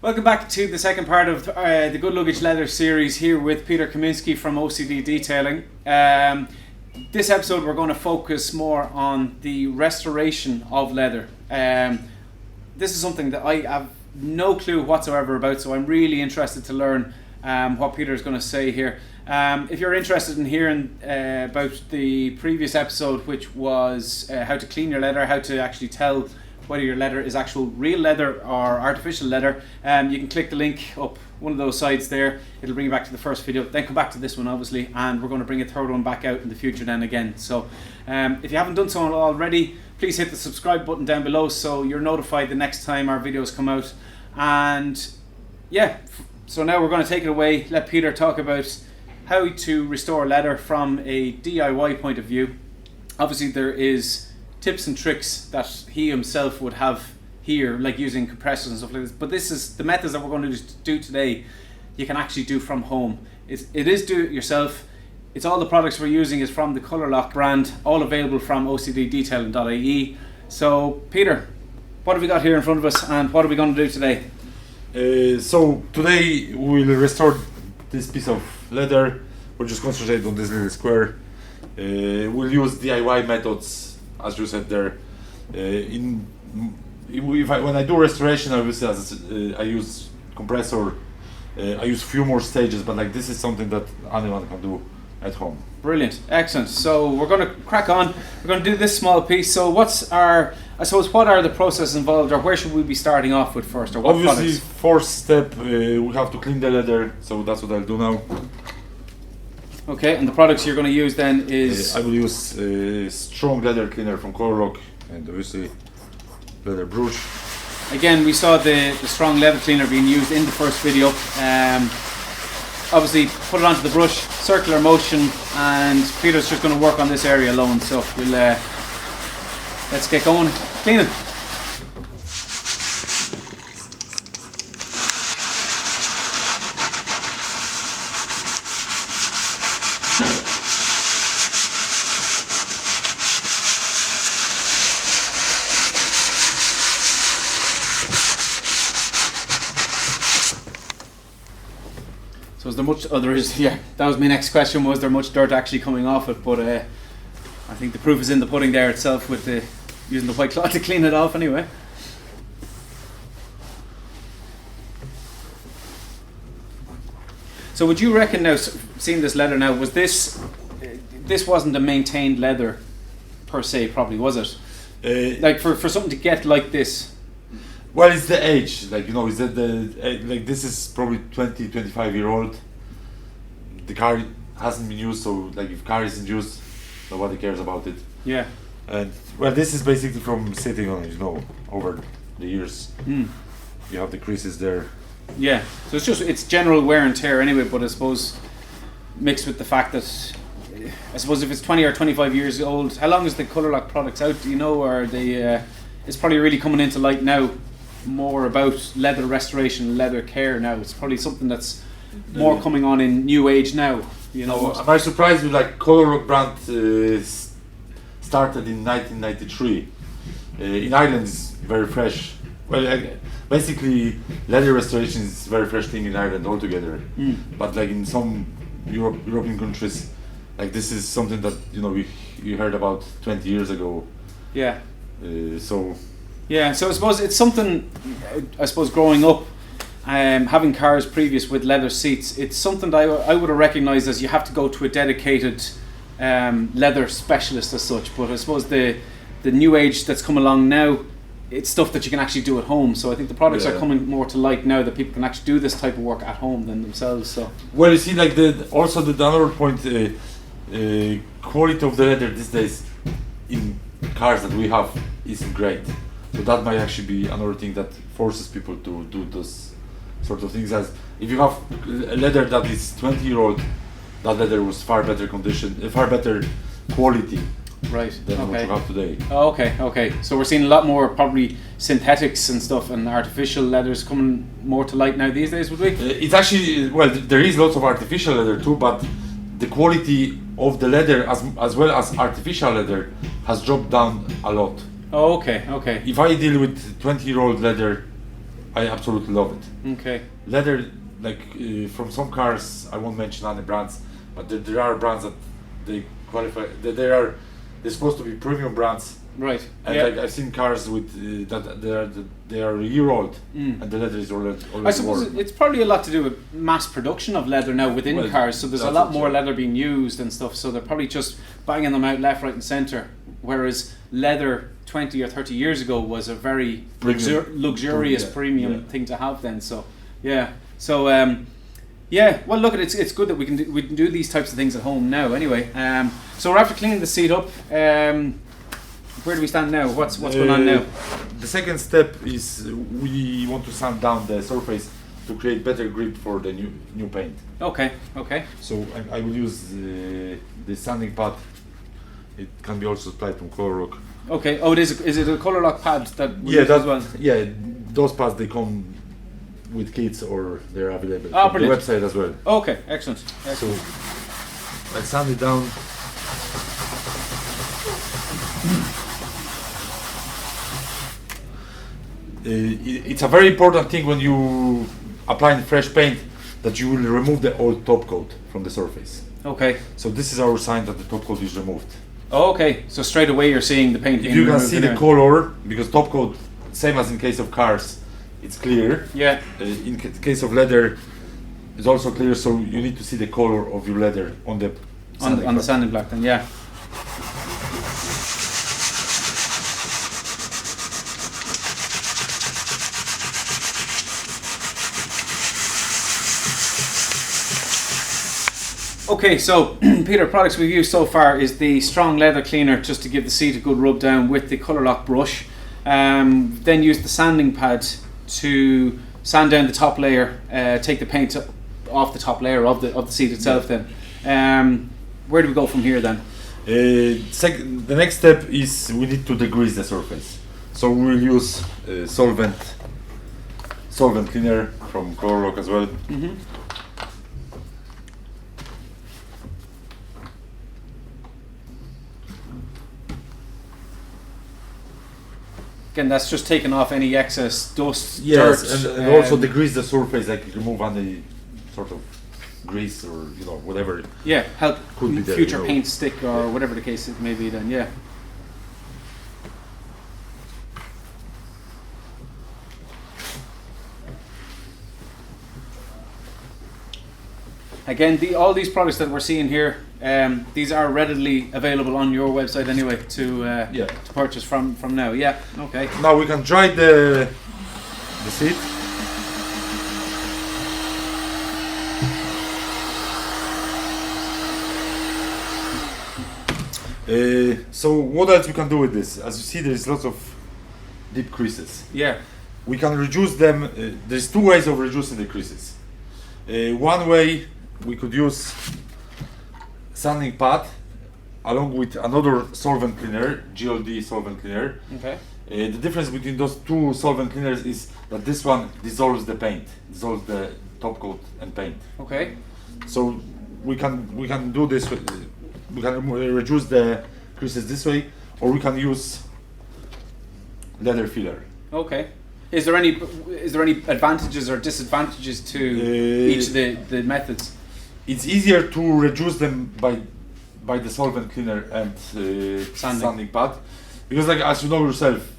Welcome back to the second part of the Good Luggage Leather series here with Peter Kaminski from OCD Detailing. This episode we're going to focus more on the restoration of leather. This is something that I have no clue whatsoever about, so I'm really interested to learn what Peter is going to say here. If you're interested in hearing about the previous episode, which was how to clean your leather, how to actually tell whether your leather is actual real leather or artificial leather, you can click the link up one of those sides there. It'll bring you back to the first video, then come back to this one obviously, and we're going to bring a third one back out in the future then again. So if you haven't done so already, please hit the subscribe button down below so you're notified the next time our videos come out. And yeah, so now we're going to take it away, let Peter talk about how to restore leather from a DIY point of view. Obviously there is tips and tricks that he himself would have here, like using compressors and stuff like this, but this is the methods that we're going to do today. You can actually do from home. It is do it yourself. It's all the products we're using is from the Colourlock brand, all available from ocddetailing.ie. So Peter, what have we got here in front of us and what are we going to do today? So today we'll restore this piece of leather. We'll just concentrate on this little square. We'll use DIY methods, as you said there. When I do restoration, obviously I use compressor. I use few more stages, but like this is something that anyone can do at home. Brilliant, excellent. So we're going to crack on. We're going to do this small piece. So what are the processes involved, or where should we be starting off with first, or what obviously products? First step, we have to clean the leather, so that's what I'll do now. Okay, and the products you're going to use then is... I will use strong leather cleaner from Colourlock, and obviously leather brush. Again, we saw the strong leather cleaner being used in the first video. Obviously put it onto the brush, circular motion, and Peter's just going to work on this area alone, so we'll let's get going cleaning. So is there much, that was my next question, was there much dirt actually coming off it, but I think the proof is in the pudding there itself with using the white cloth to clean it off anyway. So would you reckon now, seeing this leather now, was this wasn't a maintained leather per se, probably, was it? Like for something to get like this? Well, it's the age, like, you know, is that like this is probably 25 year old. The car hasn't been used, so like if car isn't used, nobody cares about it. Yeah. And well, this is basically from sitting on it, you know, over the years. You have the creases there. Yeah, so it's general wear and tear anyway, but I suppose mixed with the fact that I suppose if it's 20 or 25 years old, how long is the Colourlock products out, do you know, or they it's probably really coming into light now, more about leather restoration, leather care now. It's probably something that's more coming on in new age now, you know. Am I surprised with like Colourlock brand started in 1993. In Ireland it's very fresh. Well, basically leather restoration is very fresh thing in Ireland altogether. But like in some European countries, like this is something that, you know, you heard about 20 years ago. Yeah. So I suppose it's something, I suppose growing up, having cars previous with leather seats, it's something that I would have recognised as you have to go to a dedicated leather specialist as such, but I suppose the new age that's come along now, it's stuff that you can actually do at home, so I think the products are coming more to light now that people can actually do this type of work at home than themselves. So well, you see, like the other point, quality of the leather these days in cars that we have isn't great. So that might actually be another thing that forces people to do those sort of things. As if you have a leather that is 20-year-old, that leather was far better condition, far better quality, right, than what you have today. Oh, okay. So we're seeing a lot more probably synthetics and stuff and artificial leathers coming more to light now these days, would we? It's actually, well, there is lots of artificial leather too, but the quality of the leather as well as artificial leather has dropped down a lot. Oh, okay. If I deal with 20-year-old leather, I absolutely love it. Okay. Leather, like from some cars, I won't mention any brands, but there are brands that they qualify. They're supposed to be premium brands. Right. And yeah. like I've seen cars with that they are a year old, and the leather is already I suppose worn. it's probably a lot to do with mass production of leather now within cars. So there's a lot more leather being used and stuff. So they're probably just banging them out left, right, and centre. Whereas leather 20 or 30 years ago was a very luxurious premium thing to have then. So yeah. So yeah. Well, look, it's good that we can do these types of things at home now. Anyway. So we're after cleaning the seat up. Where do we stand now? What's going on now? The second step is we want to sand down the surface to create better grip for the new paint. Okay. Okay. So I will use the sanding pad. It can be also supplied from Colourlock. Okay. Oh, is it a Colourlock pad that? Yeah, those pads they come with kits or they're available on the website as well. Okay, excellent. So I sand it down. It's a very important thing when you apply fresh paint that you will remove the old top coat from the surface. Okay. So this is our sign that the top coat is removed. Oh, okay. So straight away you're seeing the paint. If you can see the color, because top coat, same as in case of cars, it's clear. Yeah. In case of leather, it's also clear. So you need to see the color of your leather on the sanding block. Then yeah. Okay, so Peter, products we've used so far is the strong leather cleaner just to give the seat a good rub down with the Colourlock brush. Then use the sanding pad to sand down the top layer, take the paint off the top layer of the seat itself. Then, where do we go from here then? The next step is we need to degrease the surface. So we'll use solvent cleaner from Colourlock as well. Mm-hmm. Again, that's just taking off any excess dust, yes, dirt, and also degrease the surface, like remove any sort of grease or whatever. Yeah, help could be there, future paint stick or whatever the case it may be. Then yeah. Again, all these products that we're seeing here, these are readily available on your website anyway to purchase from now. Yeah, okay. Now we can dry the seat. So what else we can do with this? As you see, there is lots of deep creases. Yeah. We can reduce them. There's two ways of reducing the creases. One way, we could use sanding pad along with another solvent cleaner, GLD solvent cleaner. Okay. The difference between those two solvent cleaners is that this one dissolves the paint, dissolves the top coat and paint. Okay. So we can do this. We can reduce the creases this way, or we can use leather filler. Okay. Is there any advantages or disadvantages to each of the methods? It's easier to reduce them by the solvent cleaner and sanding pad, because like as you know yourself,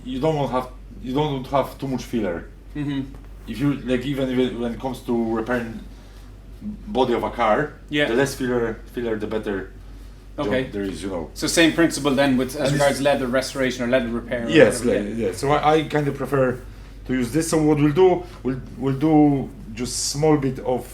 you don't have too much filler. Mm-hmm. If you like, even when it comes to repairing body of a car, the less filler the better. Okay. There is, So same principle then with as regards leather restoration or leather repair. Yes, So I kind of prefer to use this. So what we'll do just small bit of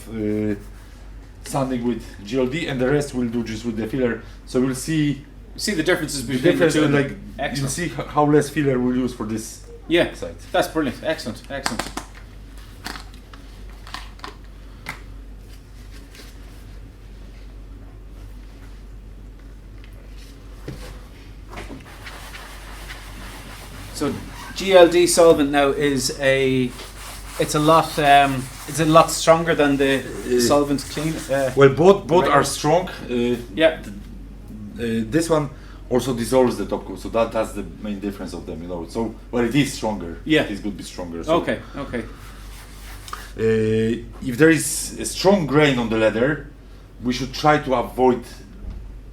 sanding with GLD, and the rest we'll do just with the filler. So we'll see the differences between the two. Like you'll see how less filler we'll use for this. Yeah, site. That's brilliant. Excellent. So GLD solvent now is it's a lot stronger than the solvent clean. Well, both are strong. Yeah. This one also dissolves the top coat. So that's the main difference of them, you know. So well, it is stronger. Yeah, it is going to be stronger. So. Okay. If there is a strong grain on the leather, we should try to avoid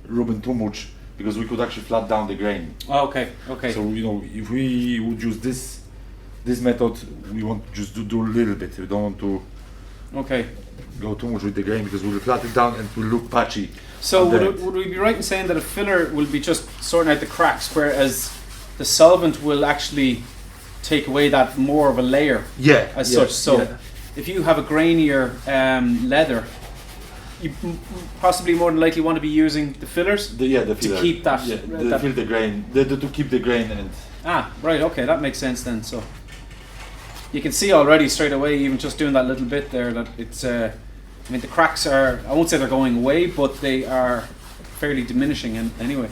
rubbing too much because we could actually flat down the grain. Okay. So you know, if we would use this method, we want to just do a little bit. We don't want to go too much with the grain because we'll flat it down and it will look patchy. So would we be right in saying that a filler will be just sorting out the cracks, whereas the solvent will actually take away that more of a layer such? So if you have a grainier leather, you possibly more than likely want to be using the fillers the filler. To keep that. To fill the grain, to keep the grain and. Right. Okay, that makes sense then. So you can see already straight away, even just doing that little bit there, that it's. I mean, the cracks are. I won't say they're going away, but they are fairly diminishing. Anyway.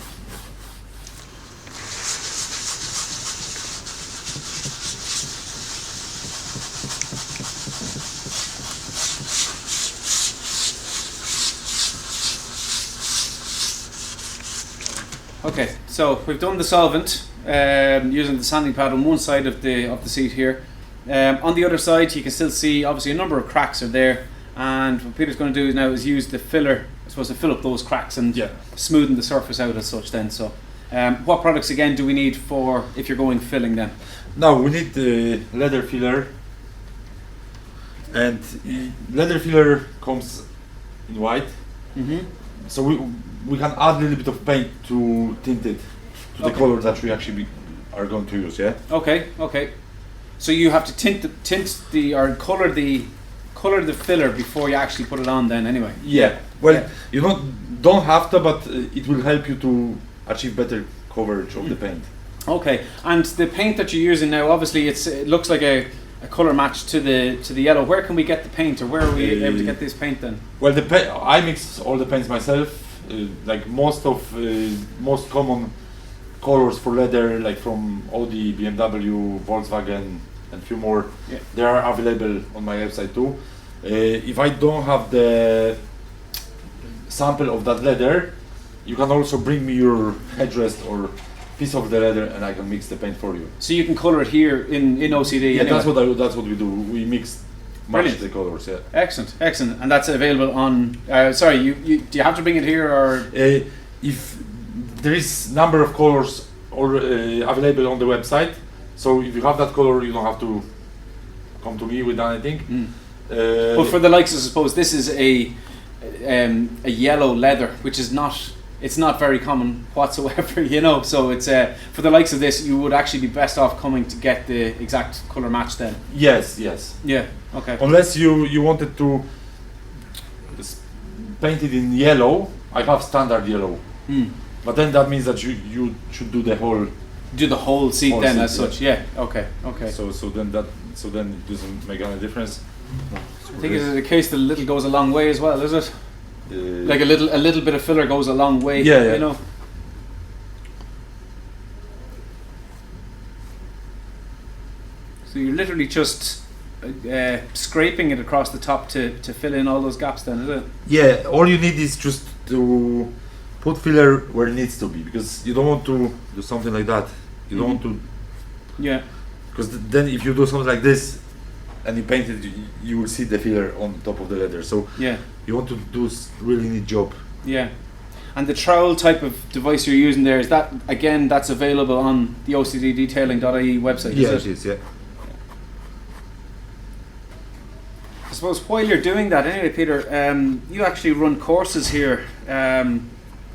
Okay, so we've done the solvent using the sanding pad on one side of the seat here. On the other side, you can still see obviously a number of cracks are there, and what Peter's going to do now is use the filler, I suppose, to fill up those cracks and smoothen the surface out as such. Then, so what products again do we need for if you're going filling then? Now we need the leather filler, and leather filler comes in white. So we can add a little bit of paint to tint it to the color that we actually are going to use. Okay. So you have to color the filler before you actually put it on. Then anyway. Well, you don't have to, but it will help you to achieve better coverage of the paint. Okay, and the paint that you're using now, obviously it looks like a color match to the yellow. Where can we get the paint, or where are we able to get this paint then? Well, I mix all the paints myself. Like most common colors for leather, like from Audi, BMW, Volkswagen, and a few more, they are available on my website too. If I don't have the sample of that leather, you can also bring me your headrest or piece of the leather, and I can mix the paint for you. So you can color it here in OCD. Yeah, anyway. that's what we do. We match the colors. Yeah. Excellent, and that's available on. Sorry, you do you have to bring it here, or if there is number of colors available on the website, so if you have that color, you don't have to come to me with anything. But for the likes, I suppose this is a yellow leather, which is not. It's not very common whatsoever, you know. So it's for the likes of this, you would actually be best off coming to get the exact color match then. Yes. Yeah. Okay. Unless you wanted to paint it in yellow, I have standard yellow. But then that means that you should do the whole seat then as such. Yeah. Okay. So then it doesn't make any difference. I think it's the case that a little goes a long way as well, is it? Like a little bit of filler goes a long way. Yeah. You know. So you're literally just scraping it across the top to fill in all those gaps then, is it? Yeah, all you need is just to put filler where it needs to be, because you don't want to do something like that. You don't want to. Yeah. Because then if you do something like this and you paint it, you will see the filler on top of the leather. So you want to do really neat job. Yeah. And the trowel type of device you're using there, is that, again, that's available on the ocddetailing.ie website? Yeah, it is, yeah. I suppose while you're doing that, anyway, Peter, you actually run courses here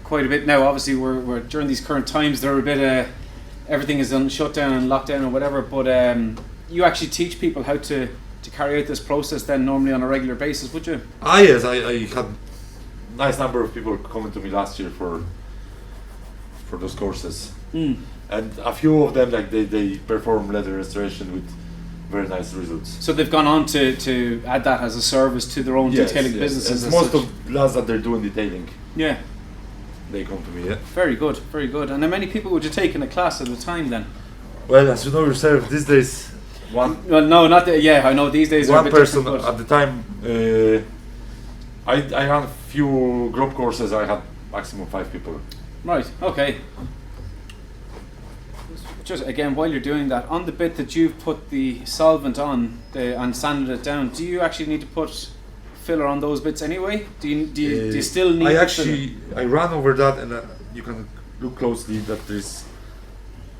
quite a bit now. Obviously, we're during these current times, they're a bit everything is on shutdown and lockdown or whatever, but you actually teach people how to carry out this process then normally on a regular basis, would you? Yes, I had a nice number of people coming to me last year for those courses. And a few of them, like they perform leather restoration with very nice results. So they've gone on to add that as a service to their own detailing businesses. And most of lads that they're doing detailing. Yeah. They come to me, yeah. Very good. And how many people would you take in a class at a time then? Well, as you know yourself, these days one. Well, no, not the, yeah. I know these days. One are a bit person different, at the time. I ran a few group courses. I had maximum 5 people. Right. Okay. just again, while you're doing that, on the bit that you've put the solvent on and sanded it down, do you actually need to put filler on those bits anyway? Do you still need? I ran over that, and you can look closely that there's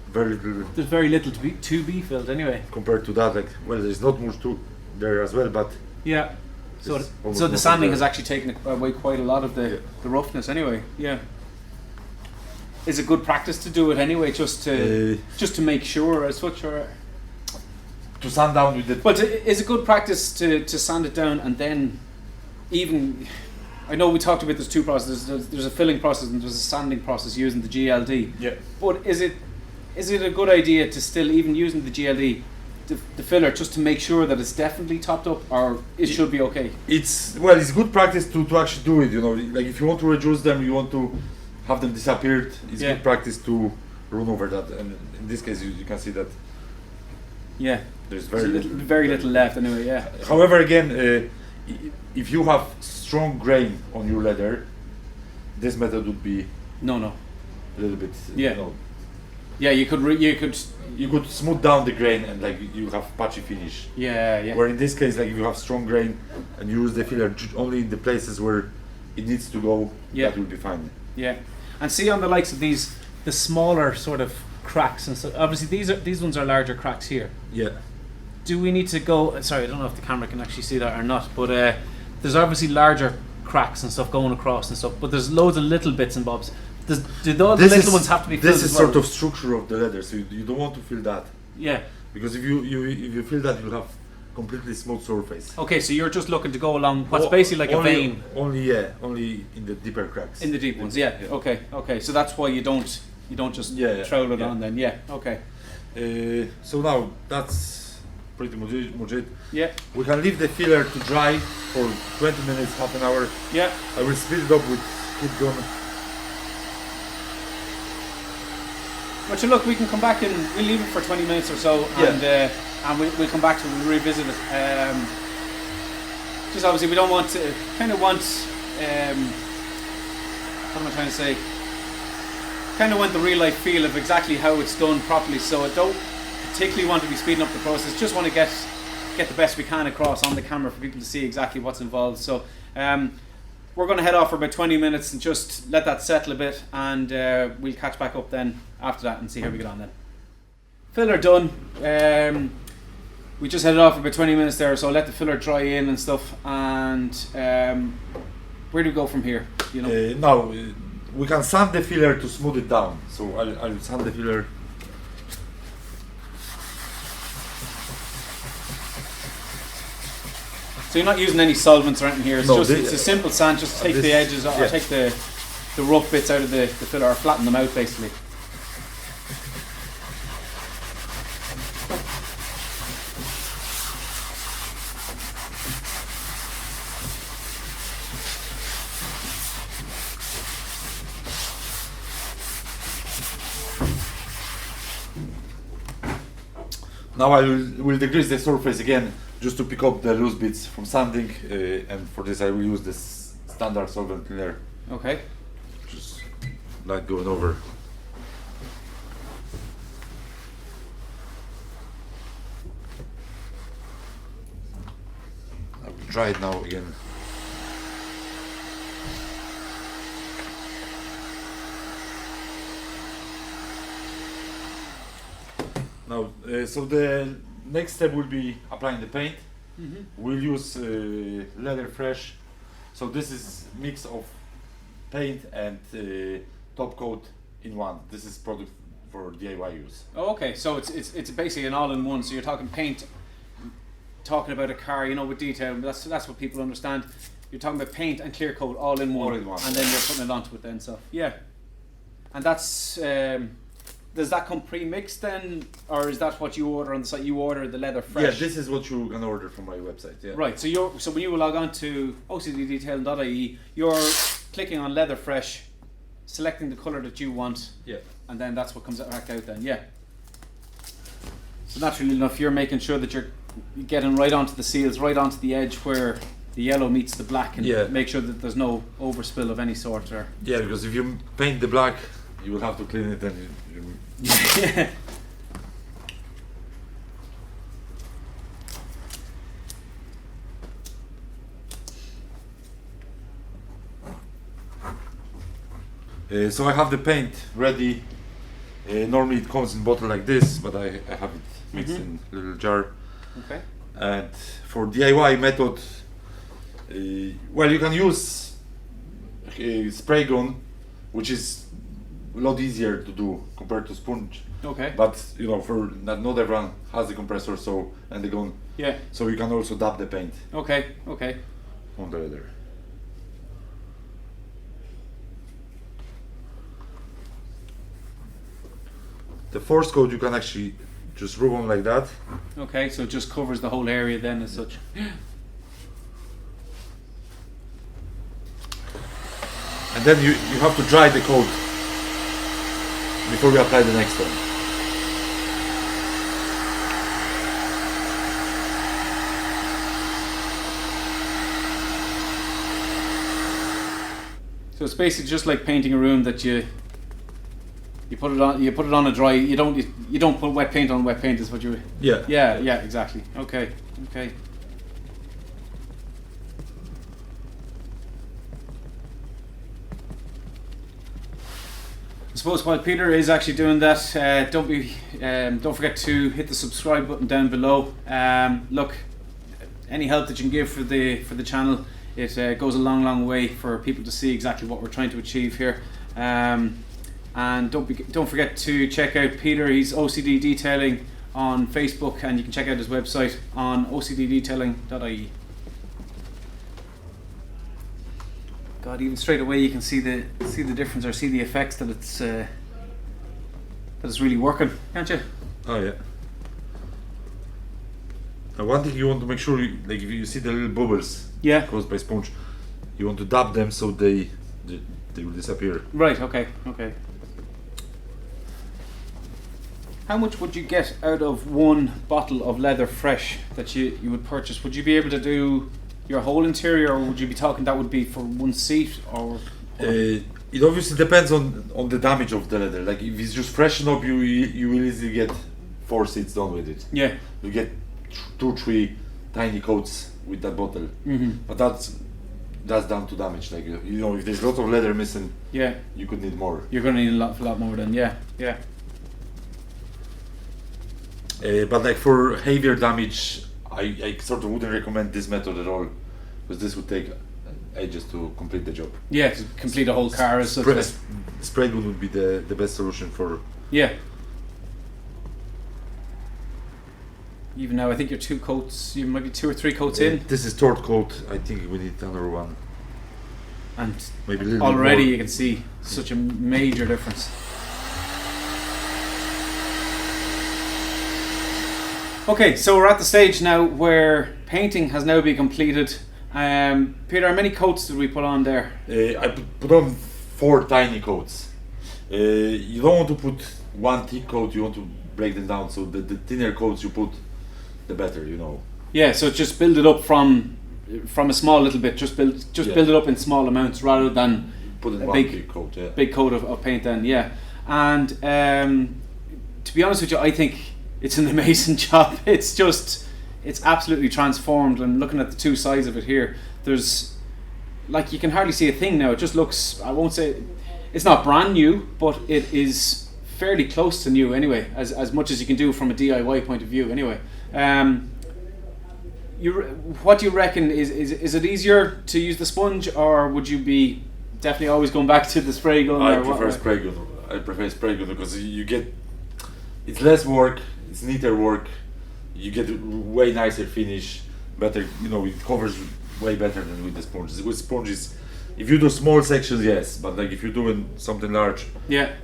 very little. There's very little to be filled anyway. Compared to that, like, well, there's not much to there as well, but yeah. So the sanding has actually taken away quite a lot of the roughness anyway. Yeah. Is it good practice to do it anyway, just to make sure as such, or to sand down with it? But is it good practice to sand it down and then even? I know we talked about there's two processes. There's a filling process and there's a sanding process using the GLD. Yeah. But is it a good idea to still even using the GLD, the filler, just to make sure that it's definitely topped up, or it should be okay? It's good practice to actually do it. You know, like if you want to reduce them, you want to have them disappeared. It's good practice to run over that, and in this case, you can see that. Yeah. There's very little left anyway. Yeah. However, again, if you have strong grain on your leather, this method would be no a little bit. Yeah. You know, yeah, you could smooth down the grain and like you have patchy finish. Yeah. Where in this case, like if you have strong grain and you use the filler only in the places where it needs to go, that will be fine. Yeah, and see on the likes of these, the smaller sort of cracks and so obviously these ones are larger cracks here. Yeah. Do we need to go? Sorry, I don't know if the camera can actually see that or not, but there's obviously larger cracks and stuff going across and stuff, but there's loads of little bits and bobs. Do those little ones have to be filled? This is sort of structure of the leather, so you don't want to fill that. Yeah. Because if you fill that, you'll have completely smooth surface. Okay, so you're just looking to go along what's basically like a vein. Only in the deeper cracks. In the deep ones, yeah. Okay. So that's why you don't just trowel it on then. Yeah. Okay. So now that's pretty much it. Yeah. We can leave the filler to dry for 20 minutes, half an hour. Yeah. I will speed it up with heat gun. But look, we can come back and we'll leave it for 20 minutes or so, and we'll come back to it and revisit it. Just obviously we don't want to what am I trying to say? Kind of want the real life feel of exactly how it's done properly. So I don't particularly want to be speeding up the process. Just want to get the best we can across on the camera for people to see exactly what's involved. So we're going to head off for about 20 minutes and just let that settle a bit, and we'll catch back up then after that and see how we get on then. Filler done. We just headed off for about 20 minutes there, so I'll let the filler dry in and stuff, and where do we go from here? You know? Now we can sand the filler to smooth it down. So I'll sand the filler. So you're not using any solvents or anything here, it's a simple sand, just take the edges or take the rough bits out of the filler, or flatten them out basically. Now I will degrease the surface again, just to pick up the loose bits from sanding, and for this I will use this standard solvent cleaner. Okay. Just like going over. I will try it now again. Now, so the next step will be applying the paint. Mm-hmm. We'll use Lether Fresh. So this is mix of paint and top coat in one. This is product for DIY use. Oh, okay. So it's basically an all-in-one. So you're talking paint, talking about a car, you know, with detail. That's what people understand. You're talking about paint and clear coat all in one, and then you're putting it onto it then. So yeah, and that's. Does that come pre-mixed then, or is that what you order on the site? You order the Lether Fresh? Yeah, this is what you can order from my website. Yeah. Right. So when you log on to ocddetailing.ie, you're clicking on Lether Fresh, selecting the colour that you want. Yeah. And then that's what comes back out then. Yeah. So naturally enough, you're making sure that you're getting right onto the seals, right onto the edge where the yellow meets the black, and make sure that there's no overspill of any sort. Or because if you paint the black, you will have to clean it, and Yeah. So I have the paint ready. Normally it comes in bottle like this, but I have it mixed in little jar. Okay. And for DIY method, well, you can use spray gun, which is a lot easier to do compared to sponge. Okay. But you know, for not everyone has the compressor, so and the gun. Yeah. So you can also dab the paint. Okay. Okay. On the leather. The force coat you can actually just rub on like that. Okay, so it just covers the whole area then as such. And then you have to dry the coat before you apply the next one. So it's basically just like painting a room that you put it on a dry. You don't put wet paint on wet paint is what you. Yeah. Yeah, exactly. Okay. I suppose while Peter is actually doing that, don't forget to hit the subscribe button down below. Look, any help that you can give for the channel, it goes a long way for people to see exactly what we're trying to achieve here. And don't forget to check out Peter. He's OCD Detailing on Facebook, and you can check out his website on ocddetailing.ie. God, even straight away you can see the difference, or see the effects that it's really working, can't you? Oh yeah. Now one thing you want to make sure, like if you see the little bubbles caused by sponge, you want to dab them so they will disappear. Right. Okay. How much would you get out of one bottle of leather fresh that you would purchase? Would you be able to do your whole interior, or would you be talking that would be for one seat, or? It obviously depends on the damage of the leather. Like if it's just freshen up, you will easily get 4 seats done with it. Yeah. You get 2-3 tiny coats with that bottle. But that's down to damage. Like you know, if there's a lot of leather missing, you could need more. You're going to need a lot more then. Yeah. But like for heavier damage, I sort of wouldn't recommend this method at all, because this would take ages to complete the job. Yeah, to complete a whole car as such. Spray gun would be the best solution for. Yeah. Even now, I think you're 2 coats. You might be 2 or 3 coats in. This is 3rd coat. I think we need another one. And maybe a little already bit more. You can see such a major difference. Okay, so we're at the stage now where painting has now been completed. Peter, how many coats did we put on there? I put on 4 tiny coats. You don't want to put one thick coat, you want to break them down, so the thinner coats you put, the better, you know. Yeah, so just build it up from a small little bit, just build it up in small amounts rather than put in a one big coat, big coat of paint then, yeah. And to be honest with you, I think it's an amazing job. It's absolutely transformed, and looking at the 2 sides of it here, there's, like, you can hardly see a thing now. It just looks, I won't say, it's not brand new, but it is fairly close to new anyway, as much as you can do from a DIY point of view anyway. What do you reckon, is it easier to use the sponge, or would you be definitely always going back to the spray gun? I prefer spray gun. I prefer spray gun because you get, it's less work, it's neater work, you get a way nicer finish, better, you know, it covers way better than with the sponges. With sponges, if you do small sections, yes, but like if you're doing something large,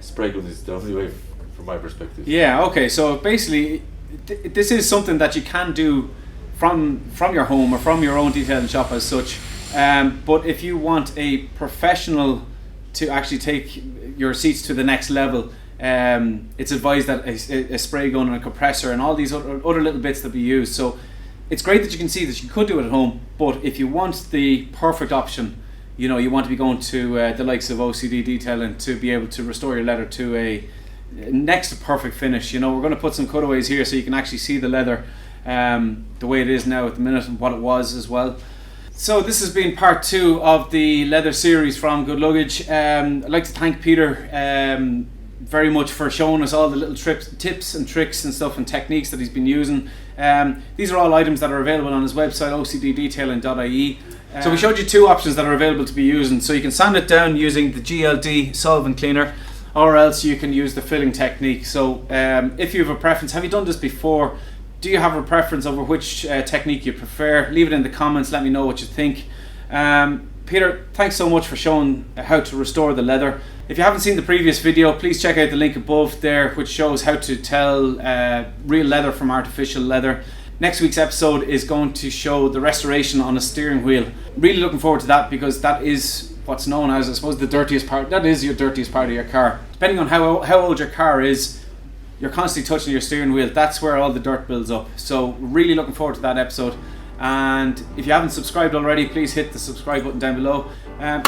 spray gun is the only way from my perspective. Yeah, okay, so basically this is something that you can do from your home or from your own detailing shop as such, but if you want a professional to actually take your seats to the next level, it's advised that a spray gun and a compressor and all these other little bits that we use. So it's great that you can see that you could do it at home, but if you want the perfect option, you know, you want to be going to the likes of OCD Detailing to be able to restore your leather to next to perfect finish. You know, we're going to put some cutaways here so you can actually see the leather the way it is now at the minute and what it was as well. So this has been part 2 of the leather series from Good Luggage. I'd like to thank Peter very much for showing us all the little tips and tricks and stuff and techniques that he's been using. These are all items that are available on his website, ocddetailing.ie. So we showed you 2 options that are available to be using. So you can sand it down using the GLD solvent cleaner, or else you can use the filling technique. So if you have a preference, have you done this before? Do you have a preference over which technique you prefer? Leave it in the comments, let me know what you think. Peter, thanks so much for showing how to restore the leather. If you haven't seen the previous video, please check out the link above there, which shows how to tell real leather from artificial leather. Next week's episode is going to show the restoration on a steering wheel. Really looking forward to that, because that is what's known as, I suppose, the dirtiest part. That is your dirtiest part of your car. Depending on how old your car is, you're constantly touching your steering wheel. That's where all the dirt builds up. So really looking forward to that episode. And if you haven't subscribed already, please hit the subscribe button down below.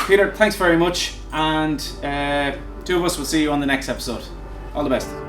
Peter, thanks very much, and 2 of us will see you on the next episode. All the best.